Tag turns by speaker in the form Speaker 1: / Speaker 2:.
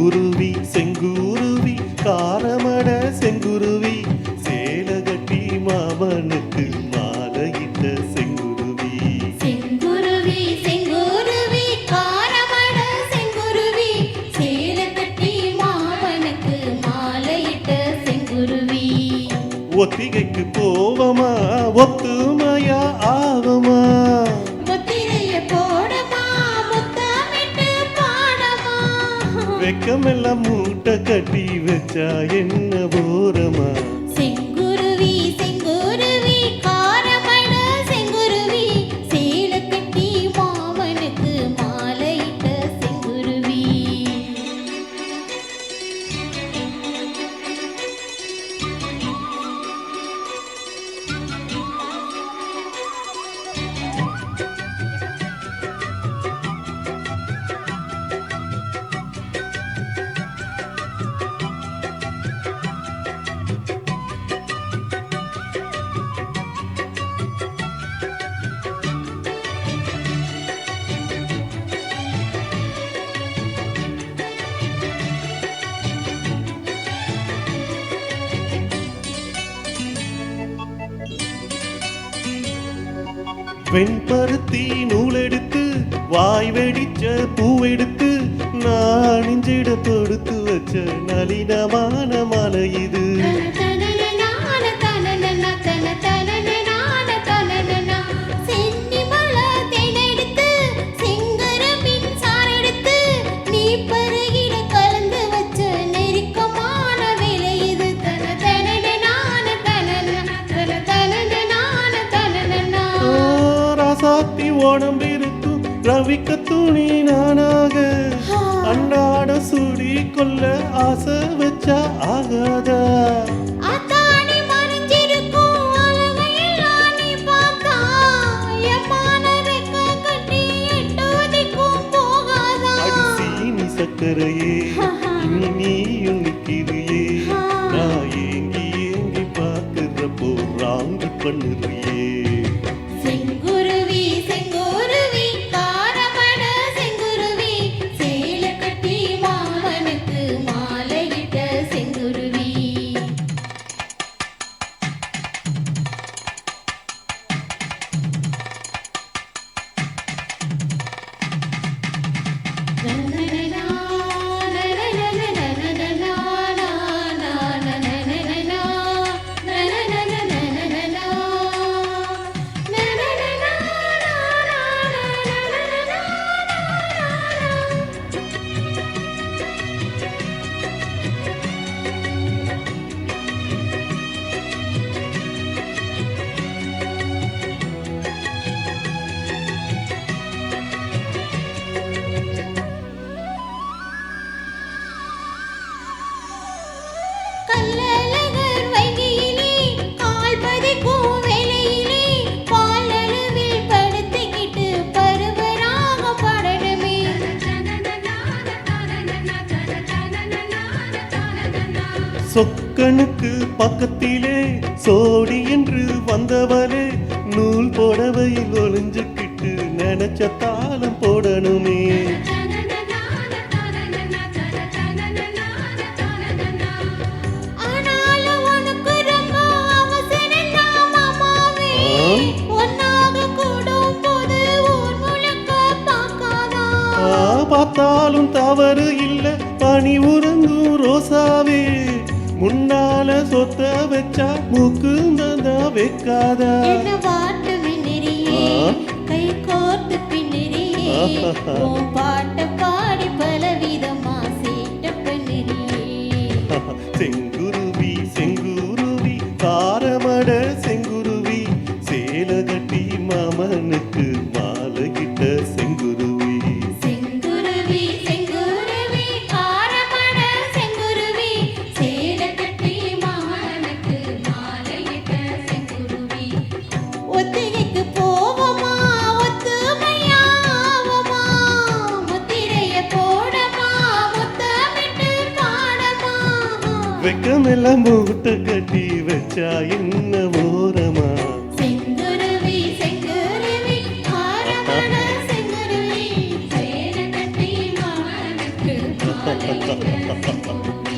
Speaker 1: செங்குருவி செங்குருவி காரமட செங்குருவி சேலகட்டி மாமனுக்கு மாலையிட்ட செங்குருவி
Speaker 2: செங்குருவி செங்குருவி காரமட செங்குருவி சேலகட்டி மாமனுக்கு மாலையிட்ட செங்குருவி
Speaker 1: ஒத்திகைக்கு போவமா ஒத்துமையா ஆவமா வெக்கமெல்லாம் மூட்டை கட்டி வச்சா என்ன போரமா
Speaker 2: செங்குருவி செங்குருவி காரமட செங்குருவி சேலகட்டி மாமனுக்கு மாலையிட்ட செங்குருவி
Speaker 1: வெண்பருத்தி நூலெடுத்து வாய் வெடிச்ச பூவெடுத்து நான் நெஞ்சிட தொடுத்து வச்ச நளினமான மலை இது சாத்தி ஓடம் இருக்கும் ரவிக்க துணி நானாக அன்றாட சுடி கொள்ள ஆசை வச்சா ஆகாதா அடிசீனி சக்கரையே இனி நீயும் நிக்கிறியே நான் ஏங்கி ஏங்கி பார்க்கிறப்போ ராங்கு பண்ணுறியே
Speaker 2: செங்குருவி செங்குருவி காரமட செங்குருவி சேலகட்டி மாமனுக்கு மாலையிட்ட செங்குருவி
Speaker 1: சொக்கனுக்கு பக்கத்திலே சோடி என்று வந்தவளே நூல் போடவையில் ஒளிஞ்சுக்கிட்டு நினைச்ச தாளம் போடணுமே பார்த்தாலும் தவறு இல்ல பனி உறங்கும் ரோசாவே முன்னால சொத்த வச்சா மூக்கு நந்தா வைக்காதா
Speaker 2: கை கோர்த்து பின்னரியே பாட்ட பாடி பலவிதமா சேட்ட பண்ணிரியே
Speaker 1: செங்குருவி செங்குருவி காரமட செங்குருவி சேலகட்டி மாமனுக்கு மாலையிட்ட செங்குருவி
Speaker 2: செங்குருவி செங்குருவி காரமட செங்குருவி சேலகட்டி மாமனுக்கு மாலையிட்ட செங்குருவி ஒத்திகைக்கு போவமா ஒத்துமையா ஆவமா முத்திரைய போடமா முத்தமிட்டு பாடமா
Speaker 1: வெக்கமெல்லாம் மூட்டை கட்டி வச்சா என்ன ஓரமா
Speaker 2: செங்குருவி செங்குருவி காரமட செங்குருவி சேலகட்டி மாமனுக்கு மாலையிட்ட செங்குருவி